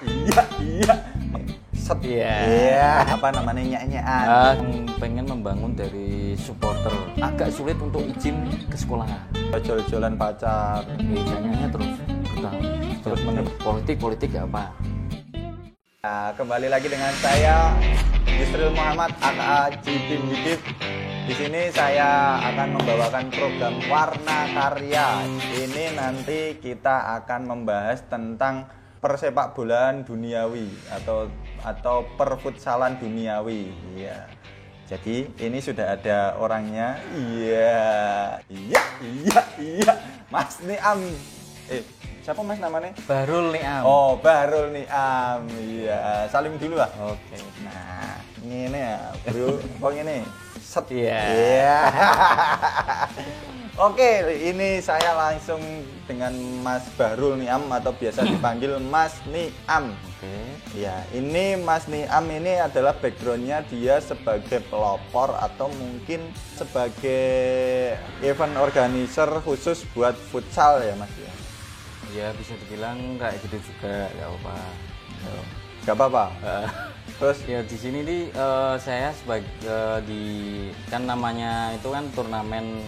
Iya, iya. Set. Iya. Iya, apa namanya nyanyian. Pengen membangun dari supporter. Agak sulit untuk izin ke sekolahan. Jol-jolan pacar. Jangannya terus politik apa. Nah, kembali lagi dengan saya Yusril Muhammad aka Jidin Hidib. Di sini saya akan membawakan program Warna Karya. Ini nanti kita akan membahas tentang persepak bolaan duniawi atau perfutsalan duniawi. Iya. Jadi ini sudah ada orangnya. Iya. Mas Niam. Siapa mas namanya? Bahrul Niam. Oh, Bahrul Niam. Iya, salim dulu lah. Oke. Nah, ini ya, bro. Kok ini? Set. Iya. Iya. Oke, ini saya langsung dengan Mas Bahrul Niam atau biasa dipanggil Mas Niam. Oke. Ya, ini Mas Niam ini adalah backgroundnya dia sebagai pelopor atau mungkin sebagai event organizer khusus buat futsal ya Mas ya. Ya bisa dibilang kayak gitu juga, nggak apa-apa. Gak apa-apa. Terus Ya di sini nih saya sebagai kan namanya itu kan turnamen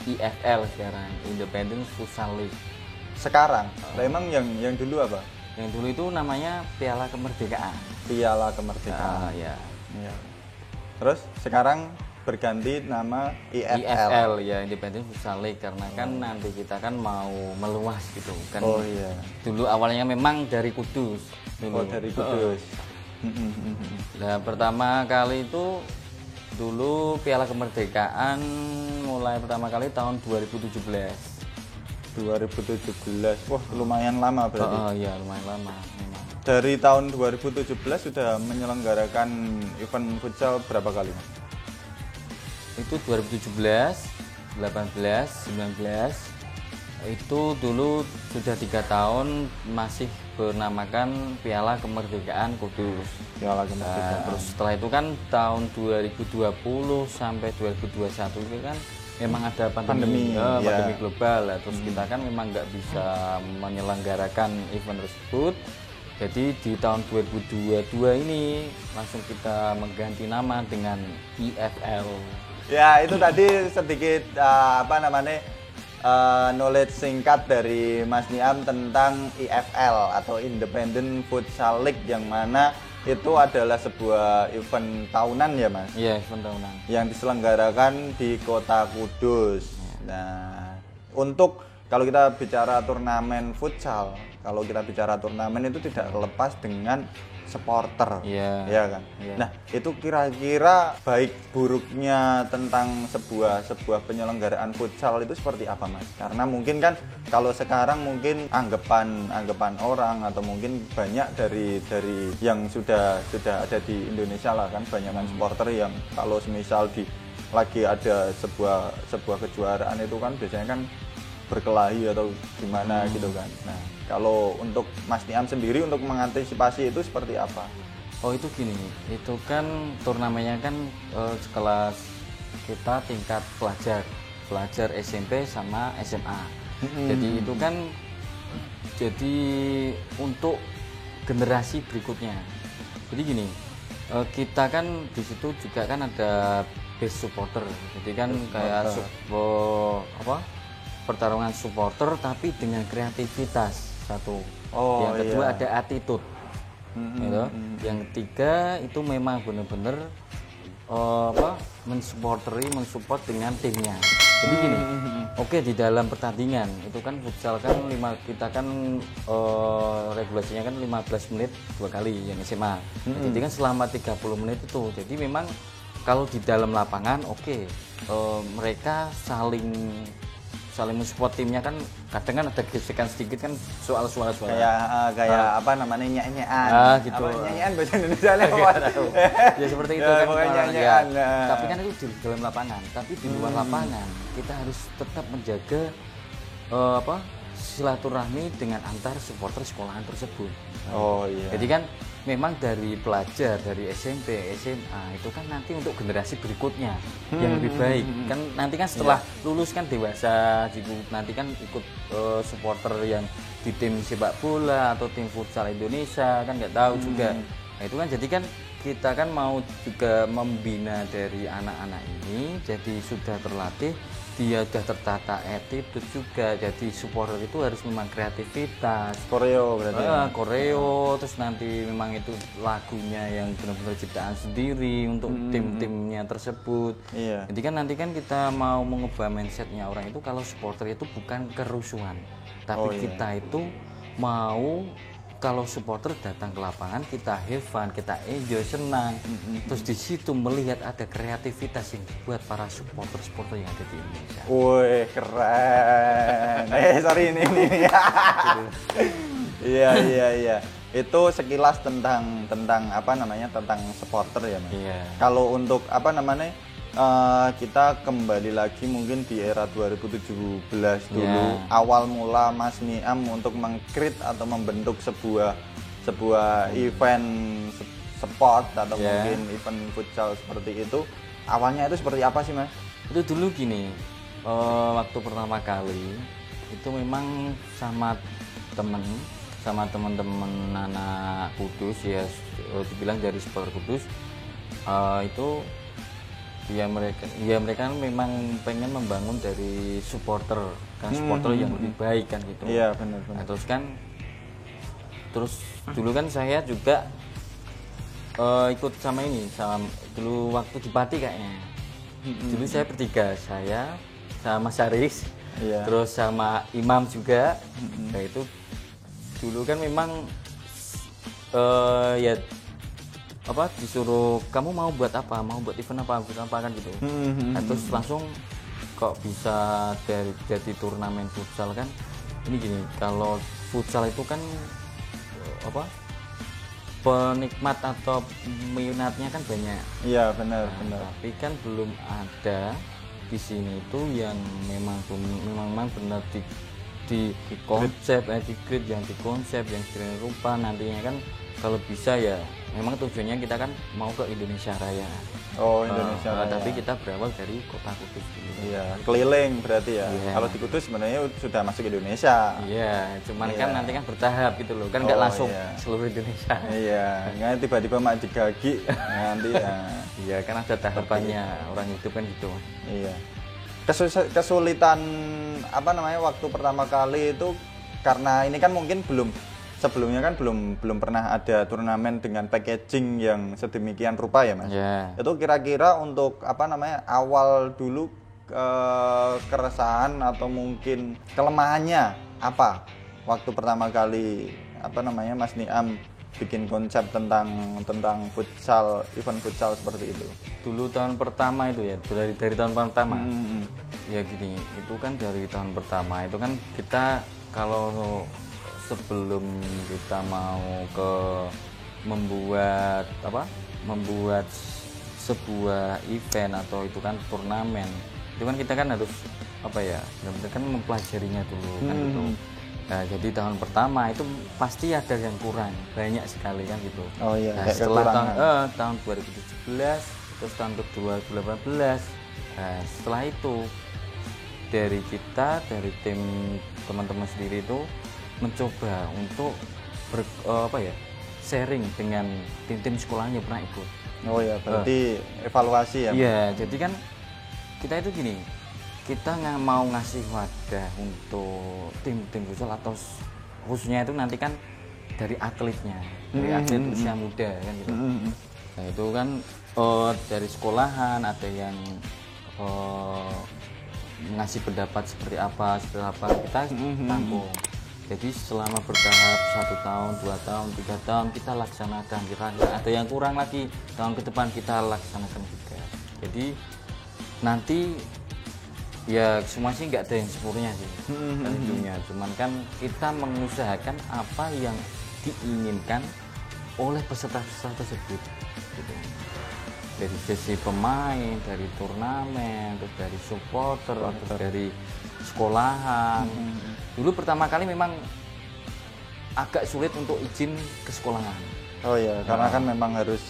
IFL sekarang, Independent Futsal League. sekarang, emang yang dulu apa? Yang dulu itu namanya Piala Kemerdekaan. Piala Kemerdekaan. Ya. Iya. Terus sekarang berganti nama IFL. IFL ya, Independent Futsal League, karena kan nanti kita kan mau meluas gitu kan. Oh iya. Dulu awalnya memang dari Kudus dulu. Oh dari Kudus. Nah, pertama kali itu dulu Piala Kemerdekaan mulai pertama kali tahun 2017. 2017. Wah, lumayan lama berarti. Oh iya, lumayan lama memang. Dari tahun 2017 sudah menyelenggarakan event futsal berapa kali, Mas? Itu 2017, 18, 19 itu dulu sudah 3 tahun masih bernamakan Piala Kemerdekaan Kudus. Piala Kemerdekaan. Nah, terus setelah itu kan tahun 2020 sampai 2021 itu kan memang ada pandemi global lah. Terus kita kan memang nggak bisa menyelenggarakan event tersebut. Jadi di tahun 2022 ini langsung kita mengganti nama dengan IFL. Ya, itu tadi sedikit knowledge singkat dari Mas Niam tentang IFL atau Independent Futsal League, yang mana itu adalah sebuah event tahunan ya Mas? Iya, event tahunan. Yang diselenggarakan di Kota Kudus. Nah, untuk kalau kita bicara turnamen futsal, kalau kita bicara turnamen itu tidak lepas dengan supporter, ya kan? Iya. Nah, itu kira-kira baik buruknya tentang sebuah penyelenggaraan futsal itu seperti apa, Mas? Karena mungkin kan kalau sekarang mungkin anggapan orang atau mungkin banyak dari yang sudah ada di Indonesia lah kan, banyak kan supporter yang kalau semisal lagi ada sebuah kejuaraan itu kan biasanya kan berkelahi atau gimana gitu kan. Nah, kalau untuk Mas Niam sendiri untuk mengantisipasi itu seperti apa? Oh itu gini, itu kan turnamennya kan sekelas kita tingkat pelajar SMP sama SMA. Jadi itu kan jadi untuk generasi berikutnya. Jadi gini, kita kan di situ juga kan ada base supporter. Jadi kan kayak pertarungan supporter tapi dengan kreativitas satu. Yang kedua ada attitude. Gitu. Yang ketiga itu memang benar-benar mensupport dengan timnya. Jadi gini, oke, di dalam pertandingan itu kan futsal kan kita kan regulasinya kan 15 menit 2 kali yang SMA. Jadi kan selama 30 menit itu. Jadi memang kalau di dalam lapangan mereka saling mensupport timnya kan, kadang kan ada gesekan sedikit kan soal suara kayak apa namanya nyanyian gitu. Nyanyian bahasa Indonesia apa? Ya seperti itu kan. Nyanyian. Tapi kan itu di dalam lapangan, tapi di luar lapangan kita harus tetap menjaga silaturahmi dengan antar supporter sekolahan tersebut. Oh iya. Jadi kan memang dari pelajar dari SMP, SMA itu kan nanti untuk generasi berikutnya yang lebih baik. Kan nanti kan setelah lulus kan dewasa, nanti kan ikut supporter yang di tim sepak bola atau tim futsal Indonesia kan nggak tahu juga. Nah itu kan jadi kan kita kan mau juga membina dari anak-anak ini jadi sudah terlatih, dia sudah tertata attitude juga, jadi supporter itu harus memang kreativitas, Koreo berarti ya? koreo, terus nanti memang itu lagunya yang benar-benar ciptaan sendiri untuk tim-timnya tersebut. Iya. Jadi kan nanti kan kita mau mengubah mindsetnya orang itu kalau supporter itu bukan kerusuhan, tapi kita itu mau kalau supporter datang ke lapangan kita have fun, kita enjoy, senang. Terus di situ melihat ada kreativitas yang dibuat para supporter-supporter yang ada di Indonesia. Wih, keren. Sorry ini. Iya. Itu sekilas tentang apa namanya? Tentang supporter ya, Mas. Iya. Kalau untuk apa namanya? Kita kembali lagi mungkin di era 2017 dulu, awal mula Mas Niam untuk meng-create atau membentuk sebuah event sport atau mungkin event futsal seperti itu. Awalnya itu seperti apa sih, Mas? Itu dulu gini, waktu pertama kali itu memang sama teman-teman anak Kudus ya, dibilang dari supporter Kudus itu mereka memang pengen membangun dari supporter kan, supporter yang lebih baik kan gitu. Iya benar. Nah, terus dulu kan saya juga ikut sama dulu waktu di Pati kayaknya. Dulu saya bertiga, saya sama Mas Aris, terus sama Imam juga. Nah itu dulu kan memang disuruh kamu mau buat event apa kan gitu. Nah, terus langsung kok bisa jadi turnamen futsal kan. Ini gini, kalau futsal itu kan penikmat atau minatnya kan banyak. Iya benar. Tapi kan belum ada di sini itu yang memang benar di konsep, yang sedemikian rupa nantinya kan. Kalau bisa ya memang tujuannya kita kan mau ke Indonesia Raya. Oh, Indonesia Raya. Tapi kita berawal dari kota Kudus dulu. Iya, keliling berarti ya. Kalau di Kudus sebenarnya sudah masuk Indonesia. Iya, cuman kan nanti kan bertahap gitu loh. Kan nggak langsung seluruh Indonesia. Iya, nggak tiba-tiba mak digagi nanti ya. Iya, kan ada tahapannya orang itu kan gitu. Iya. Kesulitan apa namanya waktu pertama kali itu karena ini kan mungkin sebelumnya kan belum pernah ada turnamen dengan packaging yang sedemikian rupa ya, Mas. Itu kira-kira untuk apa namanya awal dulu keresahan atau mungkin kelemahannya apa waktu pertama kali apa namanya Mas Niam bikin konsep tentang futsal, event futsal seperti itu. Dulu tahun pertama itu ya, dari tahun pertama. Ya gini, itu kan dari tahun pertama itu kan kita kalau sebelum kita mau membuat sebuah event atau itu kan turnamen, itu kan kita kan harus benar-benar kan mempelajarinya dulu kan gitu. Nah, jadi tahun pertama itu pasti ada yang kurang banyak sekali kan gitu. Oh iya. Nah, setelah tahun 2017 terus tahun 2018, nah, setelah itu dari tim teman-teman sendiri itu mencoba untuk sharing dengan tim-tim sekolahnya pernah ikut. Oh ya, berarti evaluasi ya. Iya, jadi kan kita itu gini, kita nggak mau ngasih wadah untuk tim-tim futsal atau khususnya itu nanti kan dari atletnya, dari atlet usia muda kan gitu. Nah itu kan dari sekolahan ada yang ngasih pendapat seperti apa kita tampung. Jadi selama bertahap 1 tahun, 2 tahun, 3 tahun kita laksanakan, ada yang kurang lagi tahun ke depan kita laksanakan juga. Jadi nanti ya semua sih nggak ada yang sempurna sih tentunya, cuman kan kita mengusahakan apa yang diinginkan oleh peserta-peserta tersebut gitu. Dari sisi pemain, dari turnamen, terus dari supporter, terus dari sekolahan. Dulu pertama kali memang agak sulit untuk izin ke sekolahan. Oh ya, karena kan memang harus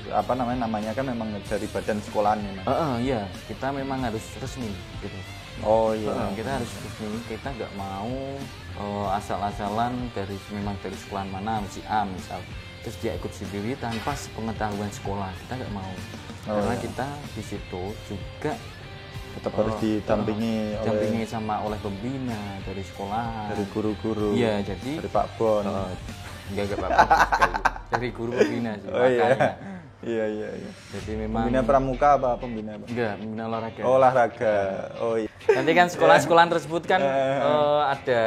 apa namanya kan memang dari badan sekolahan memang. Iya, kita memang harus resmi gitu. Oh iya. Kita harus resmi, kita nggak mau asal-asalan memang dari sekolahan mana, si A misal, terus dia ikut sendiri tanpa sepengetahuan sekolah, kita nggak mau. Karena iya. kita di situ juga Tetap harus didampingi oleh pembina dari sekolah, dari guru-guru. Iya, jadi dari Pak Bon. enggak apa-apa. Dari guru pembina sih. Oh iya. makanya. Iya. Jadi memang Pembina pramuka apa pembina apa? enggak, pembina olahraga. Oh, olahraga. Oh iya. Nanti kan sekolah-sekolahan tersebut kan ada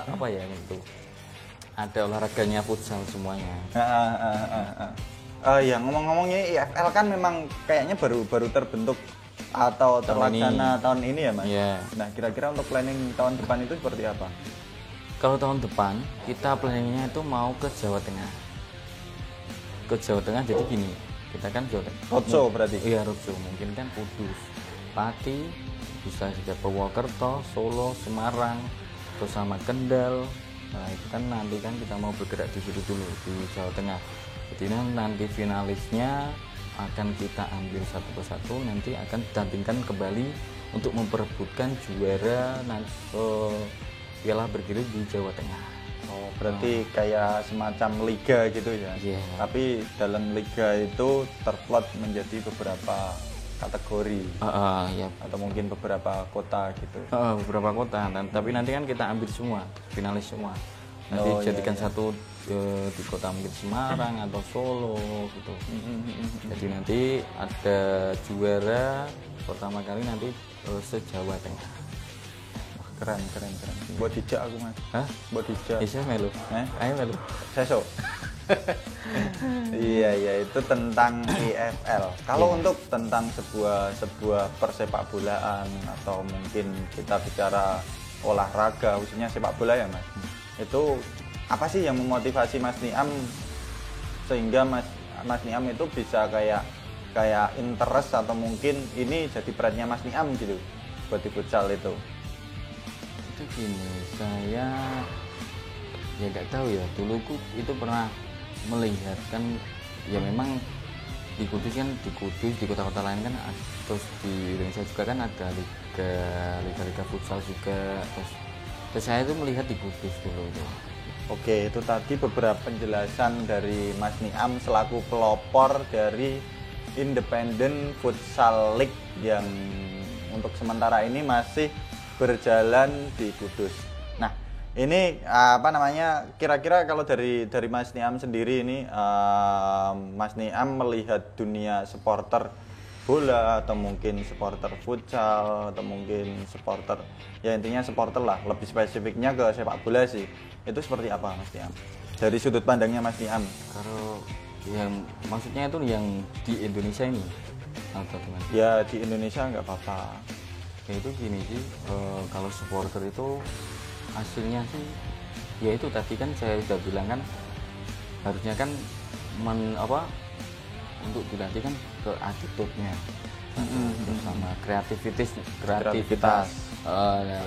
apa ya itu? Ada olahraganya futsal semuanya. Ya ngomong-ngomongnya IFL kan memang kayaknya baru terbentuk atau terlaksana tahun ini ya Mas? Iya. Nah kira-kira untuk planning tahun depan itu seperti apa? Kalau tahun depan kita planningnya itu mau ke Jawa Tengah. Ke Jawa Tengah jadi gini, kita kan Jawa Tengah. Roadshow berarti? Iya roadshow, mungkin kan Kudus, Pati, bisa juga Purwokerto, Solo, Semarang, terus sama Kendal. Nah itu kan nanti kan kita mau bergerak di situ dulu di Jawa Tengah. Jadi nanti finalisnya akan kita ambil satu persatu, nanti akan ditandingkan kembali untuk memperebutkan juara Piala Bergilir di Jawa Tengah. Oh berarti kayak semacam liga gitu ya? Iya. Tapi dalam liga itu terplot menjadi beberapa kategori Ya. atau mungkin beberapa kota gitu. Beberapa kota, tapi nanti kan kita ambil semua, finalis semua. Nanti jadikan satu di kota mungkin Semarang atau Solo gitu. Jadi nanti ada juara pertama kali nanti se-Jawa Tengah. Wah, keren. Buat dijak aku Mas. Hah? Buat dijak. Bisa melu? Ayo melu. Sesok. Iya itu tentang IFL. Kalau untuk tentang sebuah persepak bolaan atau mungkin kita bicara olahraga khususnya sepak bola ya Mas. Itu apa sih yang memotivasi Mas Niam sehingga Mas Niam itu bisa kayak interest atau mungkin ini jadi perannya Mas Niam gitu buat di futsal itu? Itu gini, saya ya nggak tahu ya, dulu itu pernah melihat kan ya memang di Kudus di kota-kota lain kan, terus di Indonesia juga kan ada liga futsal juga, terus saya itu melihat di Kudus dulu itu. Oke, itu tadi beberapa penjelasan dari Mas Niam selaku pelopor dari Independent Futsal League yang untuk sementara ini masih berjalan di Kudus. Nah, ini apa namanya? Kira-kira kalau dari Mas Niam sendiri ini, Mas Niam melihat dunia supporter bola atau mungkin supporter futsal atau mungkin supporter ya intinya supporter lah, lebih spesifiknya ke sepak bola sih, itu seperti apa Mas Niam dari sudut pandangnya Mas Niam? Kalau yang maksudnya itu yang di Indonesia ini atau teman? Ya di Indonesia nggak apa-apa. Ya itu gini sih, kalau supporter itu hasilnya sih ya itu tadi kan saya sudah bilang kan, harusnya kan untuk dilatih kan ke attitude-nya sama kreativitas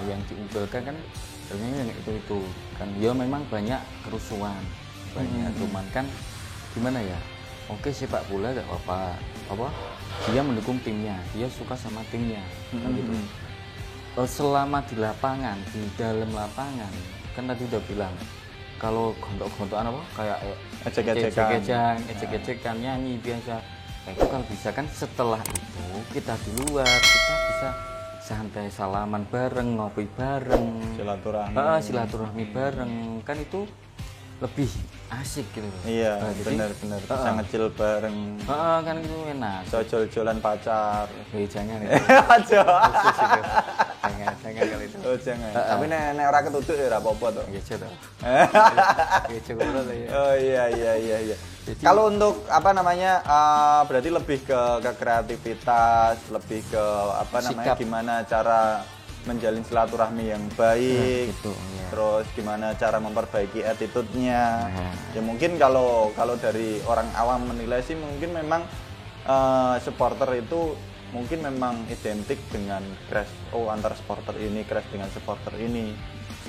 yang diunggulkan kan harusnya yang itu kan ya memang banyak kerusuhan banyak, cuman kan gimana ya, oke sepak bola gak apa dia mendukung timnya, dia suka sama timnya kan gitu. Selama di lapangan, di dalam lapangan kan tadi udah bilang kalau gontok-gontokan apa kayak ejek-ejekan nyanyi biasa, nah, itu kalau bisa kan setelah itu kita di luar kita bisa santai salaman bareng, ngopi bareng, silaturahmi bareng, kan itu lebih asik gitu loh. Iya, benar bisa ngecil bareng. Kan itu enak. Jol-jolan pacar. Jangan ya. Jangan kali itu. Oh, jangan. Tapi nek ora ketutuk ya ora apa-apa to. Gitu toh. Gitu ya. Oh iya. Jadi, kalau untuk apa namanya berarti lebih ke kreativitas, lebih ke apa namanya sikap. Gimana cara menjalin silaturahmi yang baik, gitu, ya. Terus gimana cara memperbaiki attitude-nya. Ya mungkin kalau dari orang awam menilai sih mungkin memang supporter itu mungkin memang identik dengan crash. Oh, antar supporter ini crash dengan supporter ini.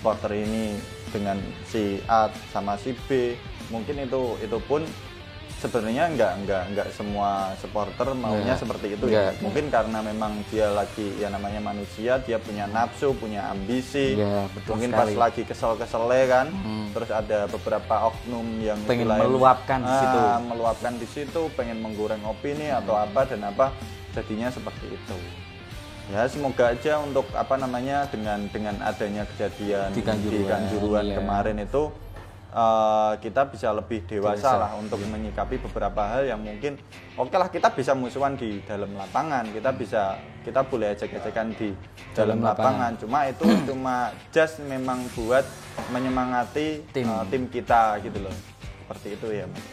supporter ini dengan si A sama si B, mungkin itu pun sebenarnya nggak semua supporter maunya seperti itu ya. Mungkin karena memang dia lagi ya namanya manusia, dia punya nafsu, punya ambisi. Mungkin sekali. Pas lagi kesel-keselnya kan, terus ada beberapa oknum yang pengen meluapkan di situ. Meluapkan di situ, pengen menggoreng opini atau apa dan apa, jadinya seperti itu. Ya semoga aja untuk apa namanya dengan adanya kejadian di Kanjuruhan kemarin itu kita bisa lebih dewasa lah untuk menyikapi beberapa hal yang mungkin oke lah kita bisa musuhan di dalam lapangan, kita boleh ejek-ejekan di dalam lapangan. Cuma itu cuma just memang buat menyemangati tim kita gitu loh. Seperti itu ya Mas.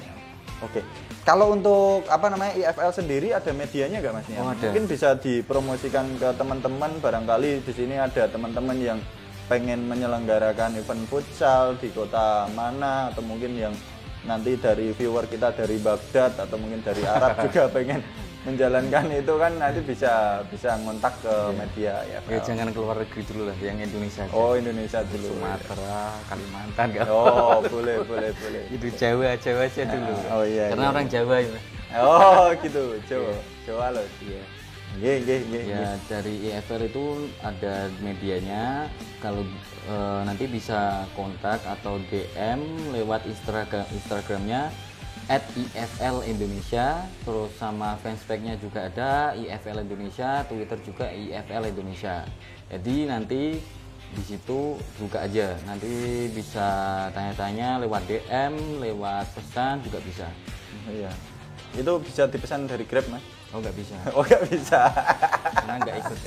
Oke. Kalau untuk apa namanya IFL sendiri ada medianya nggak Mas? Mungkin bisa dipromosikan ke teman-teman, barangkali di sini ada teman-teman yang pengen menyelenggarakan event futsal di kota mana, atau mungkin yang nanti dari viewer kita dari Baghdad atau mungkin dari Arab juga pengen menjalankan itu kan, nanti bisa ngontak ke media ya. Jangan keluar negeri dulu lah, yang Indonesia aja. Oh Indonesia dulu. Sumatera, Kalimantan nggak? Oh boleh. Itu Jawa aja dulu. Oh iya. Karena orang Jawa ya. Oh gitu, Jawa loh. Iya. Ya dari IFL itu ada medianya. Kalau nanti bisa kontak atau DM lewat Instagramnya @IFL Indonesia, terus sama fanspage-nya juga ada IFL Indonesia, Twitter juga IFL Indonesia. Jadi nanti di situ buka aja, nanti bisa tanya-tanya lewat DM, lewat pesan juga bisa. Iya. Itu bisa dipesan dari Grab Mas? Oh nggak bisa. Oh nggak bisa. Karena nggak ikut.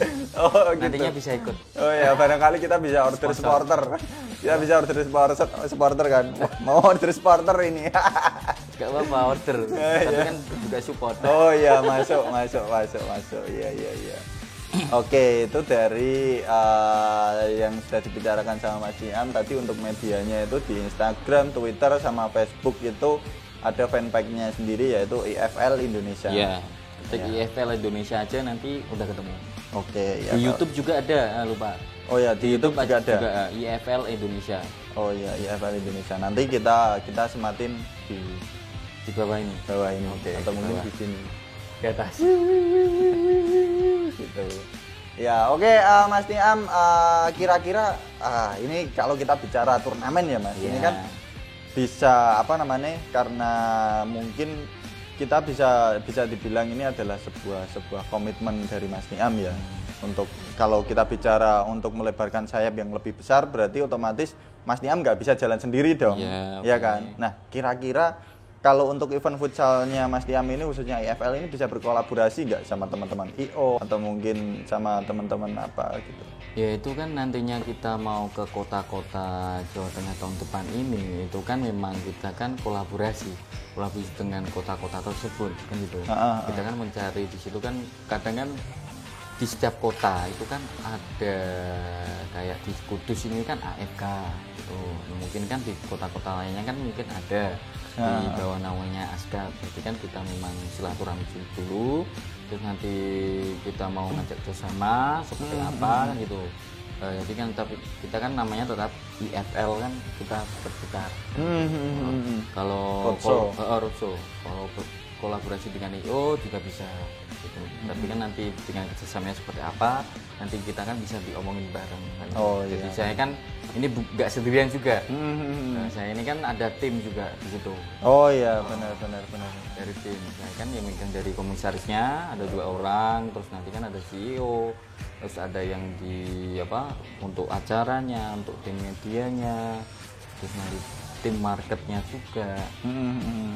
Oh gitu. Nantinya bisa ikut. Oh ya barangkali kita bisa order supporter. Kita bisa order supporter kan. Mau order supporter ini. Gak apa-apa order. Tapi kan juga support. Oh iya masuk. Iya. Oke, itu dari yang sudah dibicarakan sama Mas Niam tadi. Untuk medianya itu di Instagram, Twitter, sama Facebook itu ada fanpage-nya sendiri yaitu IFL Indonesia. Iya. Ketik IFL Indonesia aja nanti udah ketemu. Oke, ya. Di YouTube juga ada, lupa. Oh ya, di YouTube juga ada. Juga IFL Indonesia. Oh iya, IFL Indonesia. Nanti kita sematin di bawah ini. Oke. Atau mungkin di sini. Di atas. Gitu. Ya, oke Mas Niam, kira-kira ini kalau kita bicara turnamen ya Mas. Ini kan bisa apa namanya? Karena mungkin kita bisa dibilang ini adalah sebuah komitmen dari Mas Niam ya. Untuk kalau kita bicara untuk melebarkan sayap yang lebih besar, berarti otomatis Mas Niam nggak bisa jalan sendiri dong, ya kan? Nah, kira-kira kalau untuk event futsalnya Mas Niam ini khususnya IFL ini bisa berkolaborasi nggak sama teman-teman IO atau mungkin sama teman-teman apa gitu? Ya itu kan nantinya kita mau ke kota-kota Jawa Tengah tahun depan ini, itu kan memang kita kan kolaborasi dengan kota-kota tersebut kan gitu. Kita kan mencari di situ kan kadang kan di setiap kota itu kan ada kayak di Kudus ini kan AFK gitu. Mungkin kan di kota-kota lainnya kan mungkin ada di bawah namanya ASKA. Jadi kan kita memang silaturahmi dulu, terus nanti kita mau ngajak bersama seperti apa kan gitu. Jadi kan tapi kita kan namanya tetap IFL kan, kita bertukar. Kalau roadshow, kalau kolaborasi dengan IO juga bisa gitu. Tapi kan nanti dengan kerjasamanya seperti apa nanti kita kan bisa diomongin bareng kan. Jadi saya kan ini nggak sendirian juga. Nah, saya ini kan ada tim juga di situ. Oh iya, benar. Dari tim saya kan yang megang dari komisarisnya ada 2 orang, terus nanti kan ada CEO, terus ada yang di untuk acaranya, untuk tim medianya, terus nanti tim marketnya juga.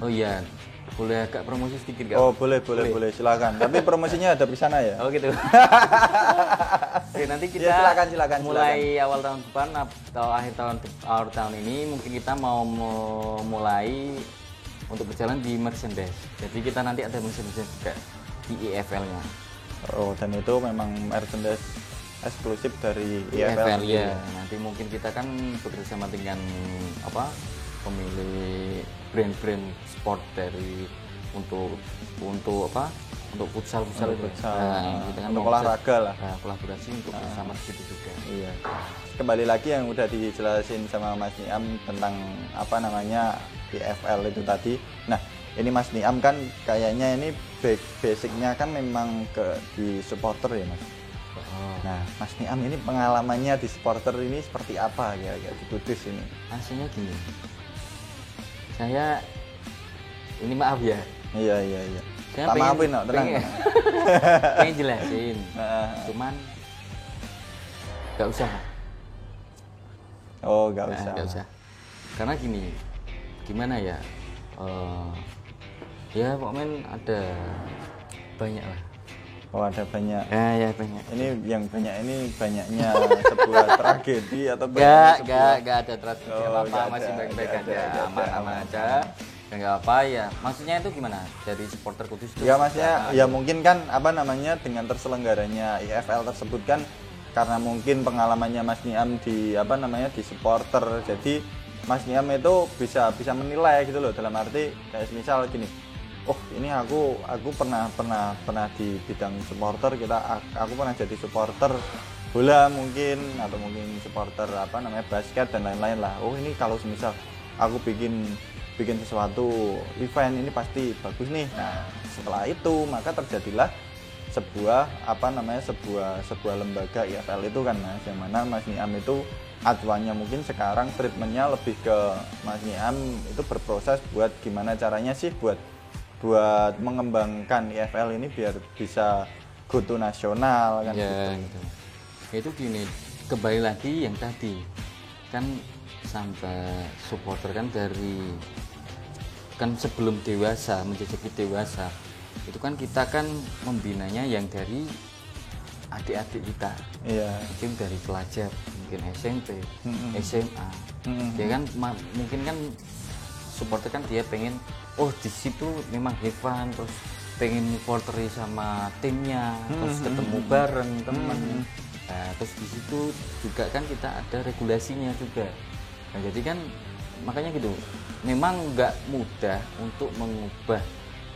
Oh iya, boleh agak promosi sedikit gak? Oh boleh, silakan. Tapi promosinya ada di sana ya? Oh gitu. Oke, nanti kita silakan. Mulai awal tahun depan atau akhir tahun ini mungkin kita mau mulai untuk berjalan di merchandise. Jadi kita nanti ada merchandise juga di IFL-nya. Oh, dan itu memang merchandise eksklusif dari IFL ya. Nanti mungkin kita kan bekerjasama dengan pemilik brand-brand sport dari untuk untuk futsal Untuk itu. futsal. Kita kan Untuk mau olahraga lah. kolaborasi untuk bersama di situ juga. Iya. Kembali lagi yang udah dijelasin sama Mas Niam tentang apa namanya IFL itu tadi. Nah, ini Mas Niam kan kayaknya ini basicnya kan memang di supporter ya Mas. Nah, Mas Niam ini pengalamannya di supporter ini seperti apa ya di Kudus ini? Aslinya gini, saya ini maaf ya. Iya. Saya Tak maafin, no, tenang. pengen jelasin, cuman nggak usah. Oh, nggak usah. Nggak usah. Karena gini, gimana ya? Ya pokoknya ada banyak lah. Oh, ada banyak. Ya banyak. Ini yang banyak ini banyaknya sebuah tragedi atau banyaknya Nggak ada tragedi Oh, apa-apa, nggak masih ada, baik-baik nggak aja, ada, aman-aman aja. Ya nggak apa ya. Maksudnya itu gimana? Dari supporter Kudus itu? Ya maksudnya ya mungkin kan apa namanya dengan terselenggaranya IFL tersebut kan karena mungkin pengalamannya Mas Niam di apa namanya di supporter. Jadi Mas Niam itu bisa menilai gitu loh, dalam arti kayak misal gini. Oh, ini aku pernah di bidang supporter, aku pernah jadi supporter bola mungkin atau mungkin supporter apa namanya basket dan lain-lain lah. Oh, ini kalau misal aku bikin sesuatu event ini pasti bagus nih. Nah, setelah itu maka terjadilah sebuah lembaga IFL itu kan Mas, yang mana Mas Niam itu acuannya mungkin sekarang treatmentnya lebih ke Mas Niam itu berproses buat gimana caranya sih buat mengembangkan IFL ini biar bisa go to nasional kan ya, gitu. Itu gini, kembali lagi yang tadi kan sampai supporter kan sebelum dewasa menjadi dewasa itu kan kita kan membinanya yang dari adik-adik kita. Iya. Mungkin dari pelajar, mungkin SMP, SMA. Dia kan mungkin kan supporter kan dia pengen di situ memang have fun, terus pengen supporteri sama timnya, terus ketemu bareng teman. Nah, terus di situ juga kan kita ada regulasinya juga. Nah, jadi kan makanya gitu, memang nggak mudah untuk mengubah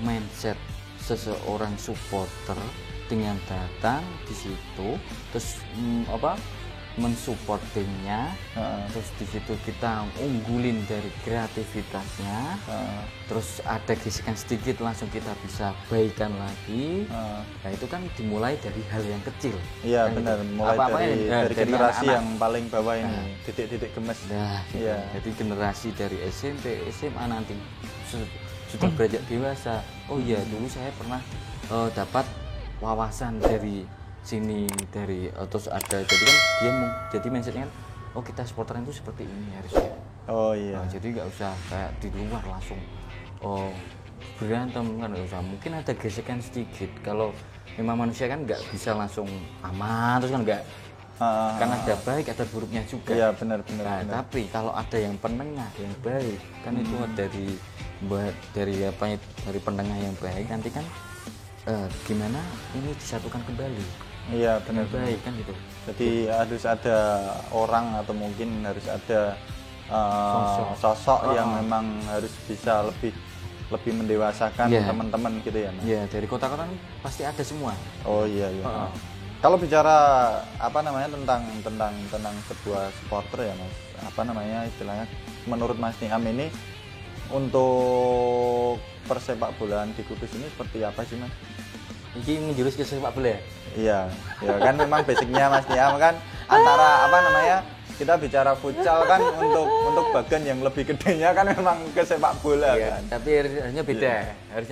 mindset seseorang supporter dengan datang di situ terus mensupport timnya, terus di situ kita unggulin dari kreativitasnya, terus ada gesekan sedikit langsung kita bisa baikan lagi. Nah itu kan dimulai dari hal yang kecil. Iya kan benar, gitu. mulai dari generasi anak-anak yang paling bawah ini, titik-titik gemes. Nah, gitu. Iya. Jadi generasi dari SMP, SMA nanti sudah beranjak dewasa. Oh iya, dulu saya pernah dapat wawasan dari sini terus ada, jadi kan dia jadi mindsetnya kan kita supporter itu seperti ini harusnya. Oh iya. Nah, jadi nggak usah kayak di luar langsung berantem kan, nggak usah. Mungkin ada gesekan sedikit, kalau memang manusia kan nggak bisa langsung aman terus kan nggak, kan ada baik ada buruknya juga. Iya benar. Tapi kalau ada yang penengah yang baik kan itu dari penengah yang baik nanti kan gimana ini disatukan kembali. Iya benar. Baik kan gitu. Jadi harus ada orang atau mungkin harus ada sosok yang memang harus bisa lebih mendewasakan teman-teman gitu ya Mas. Iya, dari kota-kota pasti ada semua. Oh iya. Kalau bicara apa namanya tentang sebuah supporter ya Mas, apa namanya istilahnya menurut Mas Niam ini untuk persepak bolaan di Kudus ini seperti apa sih Mas? Ini menjurus ke sepak bola ya? Iya, ya kan memang basicnya Mas Niam kan antara apa namanya kita bicara futsal kan untuk bagian yang lebih gedenya kan memang ke sepak bola iya, kan. Tapi harusnya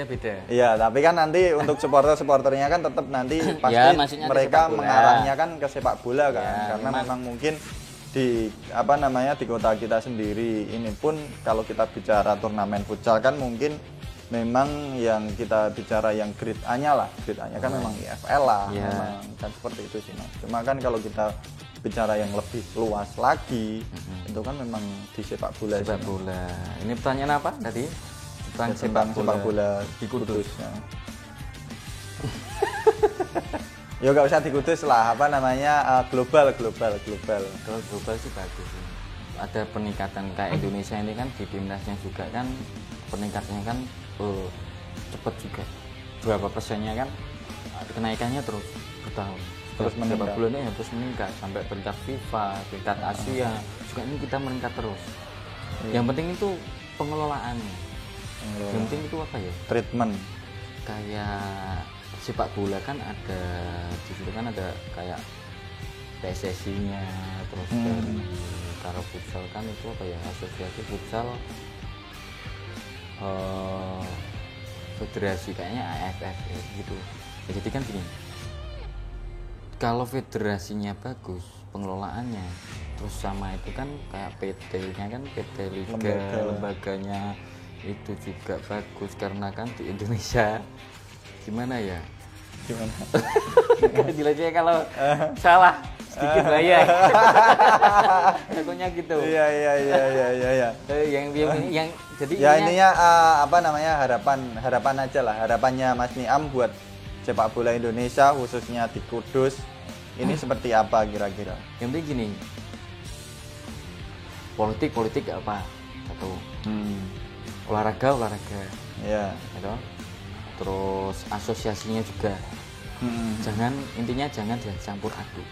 beda. Iya, tapi kan nanti untuk supporternya kan tetap nanti pasti ya, mereka mengarahnya kan ke sepak bola kan, karena memang mungkin di apa namanya di kota kita sendiri ini pun kalau kita bicara turnamen futsal kan mungkin memang yang kita bicara yang grade A-nya lah, grade A-nya kan memang IFL lah, memang kan seperti itu sih Mas. Cuma kan kalau kita bicara yang lebih luas lagi, itu kan memang di sepak bola. Sepak bola. Ini pertanyaan apa tadi? Tentang sepak bola di Kudus. Ya. Ya nggak usah di Kudus lah, apa namanya global. Kalau global sih bagus. Ada peningkatan kayak Indonesia ini kan di timnasnya juga kan peningkatannya kan cepat juga. berapa persennya kan kenaikannya terus bertahun Terus meningkat. Berapa bulannya ya terus meningkat sampai peringkat FIFA, peringkat Asia juga ini kita meningkat terus. Yang penting itu pengelolaannya. Yang penting itu apa ya? Treatment. Kayak sepak bola kan ada di situ kan ada kayak PSSI-nya, terus dari kalau futsal kan itu apa ya, asosiasi futsal federasi kayaknya AFF ya, gitu. Ya, jadi kan gini, kalau federasinya bagus pengelolaannya, terus sama itu kan kayak PT-nya kan PT Liga, lembaganya itu juga bagus karena kan di Indonesia gimana ya? Gimana? Jelasnya kalau salah sedikit bahaya. Takutnya gitu. Iya. Yang jadi Ya intinya apa namanya, harapan aja lah, harapannya Mas Niam buat sepak bola Indonesia khususnya di Kudus ini seperti apa kira-kira? Yang penting gini, politik apa satu, olahraga Iya. gitu. Terus asosiasinya juga intinya jangan dicampur aduk.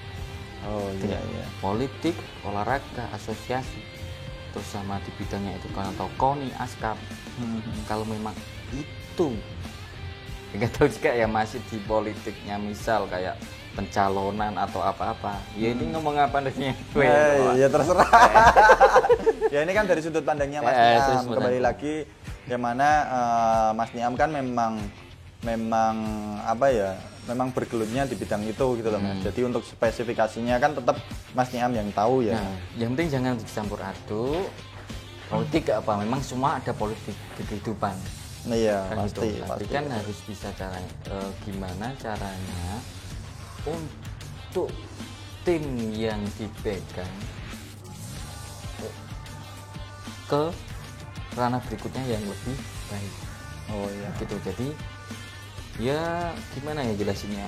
Oh iya. Politik, olahraga, asosiasi, terus sama di bidangnya itu kan atau KONI, ASKAP. Kalau memang itu nggak tahu juga ya masih di politiknya, misal kayak pencalonan atau apa-apa, ya ini ngomong apa nih gue ya terserah. Ya ini kan dari sudut pandangnya Mas Niam. Kembali lagi yang mana Mas Niam kan memang apa ya, memang bergelutnya di bidang itu gitu loh Mas. Jadi untuk spesifikasinya kan tetap Mas Niam yang tahu ya. Nah, yang penting jangan dicampur aduk. Politik apa, memang semua ada politik di kehidupan. Iya, Kan pasti, gitu. pasti. Tapi kan harus bisa caranya, gimana caranya untuk tim yang dipegang ke ranah berikutnya yang lebih baik. Oh iya. Gitu. Jadi ya gimana ya jelasinnya,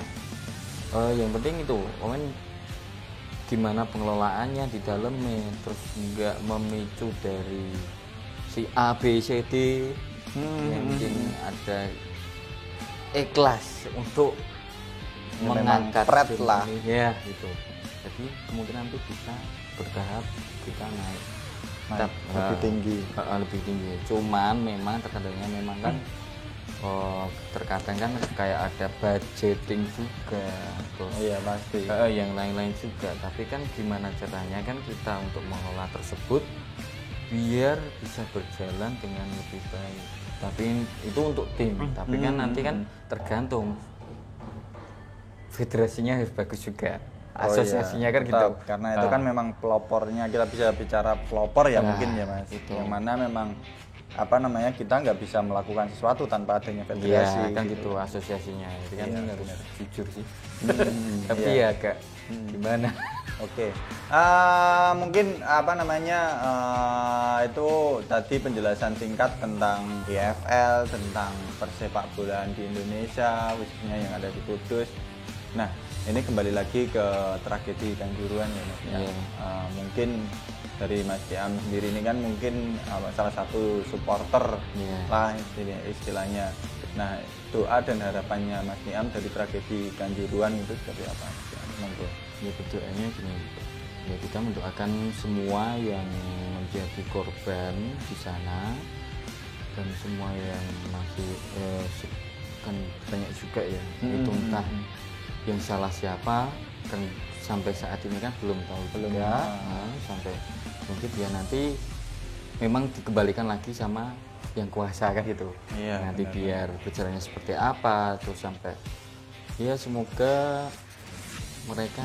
yang penting itu gimana pengelolaannya di dalamnya, terus nggak memicu dari si A B C D. Yang penting ada ikhlas untuk Ya, mengangkat memang tim lah ini. Ya gitu. Jadi kemungkinan itu bisa bertahap kita naik lebih tinggi. Lebih tinggi. Cuman memang terkadangnya memang kan terkadang kan kayak ada budgeting juga, terus Iya pasti. yang lain-lain juga. Tapi kan gimana caranya kan kita untuk mengelola tersebut biar bisa berjalan dengan lebih baik. Tapi itu untuk tim. Tapi kan nanti kan tergantung federasinya harus bagus juga. Asosiasinya kan gitu. Karena itu kan memang pelopornya, kita bisa bicara pelopor ya mungkin ya Mas. Itu. Yang mana memang apa namanya, kita nggak bisa melakukan sesuatu tanpa adanya federasi. Iya kan gitu asosiasinya. Jadi kan Iya, harus benar. jujur sih. Tapi iya. ya agak gimana? Oke, mungkin apa namanya, itu tadi penjelasan singkat tentang IFL, tentang persepak bolaan di Indonesia, khususnya yang ada di Kudus. Nah, ini kembali lagi ke tragedi Kanjuruhan ya Mas. Ya. Iya. Mungkin dari Mas Diam sendiri ini kan mungkin salah satu supporter Iya. lah istilahnya. Nah, doa dan harapannya Mas Niam dari tragedi Kanjuruhan itu seperti apa? Mas Niam? Monggo. Ya berdoanya gini, ya kita mendoakan semua yang menjadi korban di sana dan semua yang masih kan banyak juga ya, itu entah yang salah siapa kan sampai saat ini kan belum tahu juga. Sampai mungkin dia nanti memang dikembalikan lagi sama yang kuasa kan gitu. Iya, Nanti benar. biar berjalannya seperti apa terus sampai ya semoga mereka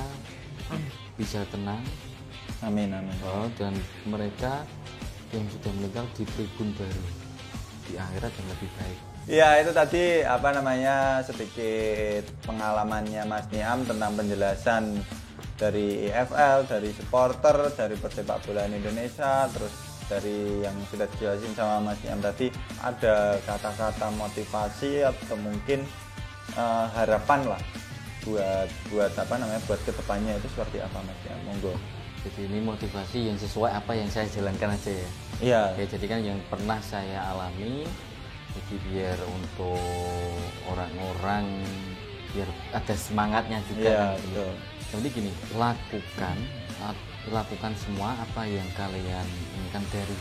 bisa tenang. Amin. Dan mereka yang sudah meninggal di tribun baru di akhirat yang lebih baik. Ya itu tadi apa namanya, sedikit pengalamannya Mas Niam tentang penjelasan dari IFL, dari supporter, dari persepak bolaan Indonesia, terus dari yang sudah dijelasin sama Mas Niam tadi, ada kata-kata motivasi atau mungkin harapan lah buat apa namanya, buat kedepannya itu seperti apa Mas Niam? Monggo. Jadi ini motivasi yang sesuai apa yang saya jalankan aja ya. Iya. Oke, jadi kan yang pernah saya alami, jadi biar untuk orang-orang biar ada semangatnya juga. Iya, nanti. betul. Jadi gini, lakukan semua apa yang kalian inginkan dari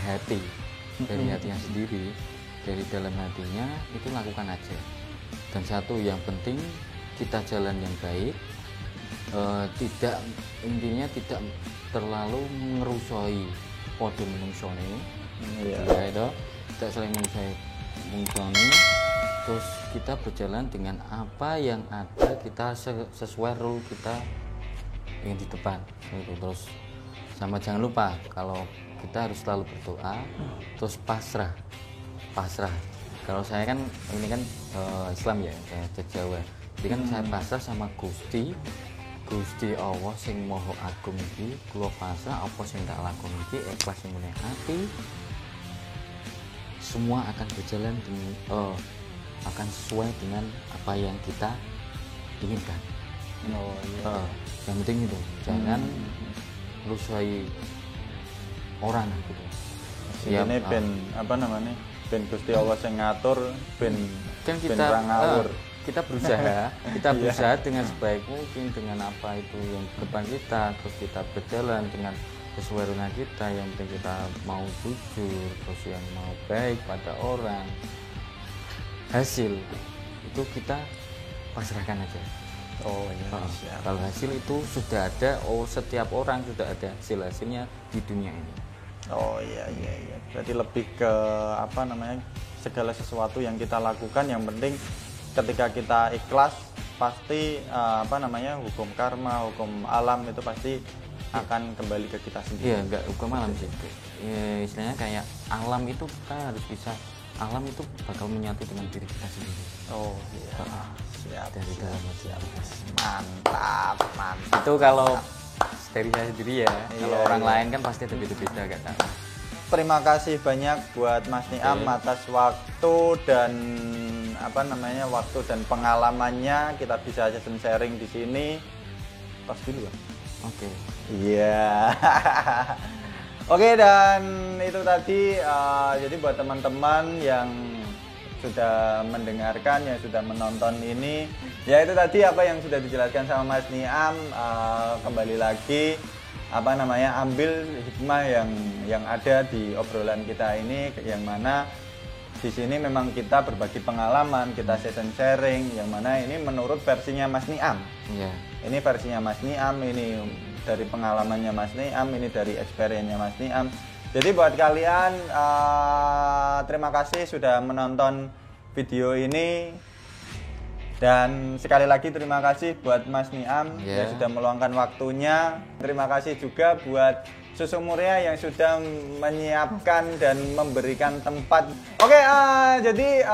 hatinya sendiri, dari dalam hatinya itu lakukan aja. Dan satu yang penting, kita jalan yang baik, intinya tidak terlalu ngerusoi podo menungsone, Iya. ya itu tidak saling menungsone. Terus kita berjalan dengan apa yang ada, kita sesuai rule kita yang di depan gitu. Terus sama jangan lupa kalau kita harus selalu berdoa, terus pasrah. Kalau saya kan ini kan Islam ya, saya Jawa, jadi kan saya pasrah sama Gusti Allah sing Maha Agung iki. Kula pasrah apa sing tak lakoni iki ikhlas mune ati, semua akan berjalan akan sesuai dengan apa yang kita inginkan. Oh iya. Yang penting itu jangan rusai orang gitu. Ini ben apa namanya? Ben Gusti Allah sing ngatur, ben Kan ben kita ra ngawur. kita berusaha dengan sebaik mungkin dengan apa itu yang di depan kita, terus kita berjalan dengan sesuai runa kita. Yang penting kita mau jujur, terus yang mau baik pada orang. Hasil itu kita pasrahkan aja. Oh iya. Siap. Kalau hasil itu sudah ada, setiap orang sudah ada hasilnya di dunia ini. Oh iya. Berarti lebih ke apa namanya? Segala sesuatu yang kita lakukan yang penting ketika kita ikhlas pasti apa namanya? Hukum karma, hukum alam itu pasti akan kembali ke kita sendiri. Iya, enggak hukum alam sih. Ya, istilahnya kayak alam itu kita harus bisa, alam itu bakal menyatu dengan diri kita sendiri. Oh iya. Siap. Dari dalam hati. Mantap. Itu kalau dari saya sendiri ya. Kalau orang iya. lain kan pasti ada beda-beda, gak tahu. Terima kasih banyak buat Mas Niam atas waktu dan apa namanya waktu dan pengalamannya. Kita bisa sharing di sini. Pas dulu ya. Oke. Iya. Oke, dan itu tadi jadi buat teman-teman yang sudah mendengarkan, yang sudah menonton ini, ya itu tadi apa yang sudah dijelaskan sama Mas Niam. Kembali lagi apa namanya, ambil hikmah yang ada di obrolan kita ini, yang mana di sini memang kita berbagi pengalaman, kita session sharing, yang mana ini menurut versinya Mas Niam. Iya. Ini versinya Mas Niam, ini dari pengalamannya Mas Niam, ini dari experience-nya Mas Niam. Jadi buat kalian terima kasih sudah menonton video ini. Dan sekali lagi terima kasih buat Mas Niam yang sudah meluangkan waktunya. Terima kasih juga buat Susu Muria yang sudah menyiapkan dan memberikan tempat. Oke, jadi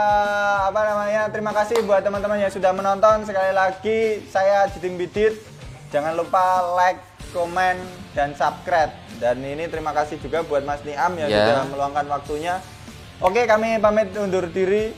apa namanya? Terima kasih buat teman-teman yang sudah menonton. Sekali lagi saya Jiting Bidit. Jangan lupa like, komen, dan subscribe. Dan ini terima kasih juga buat Mas Niam yang sudah meluangkan waktunya. Oke, kami pamit undur diri.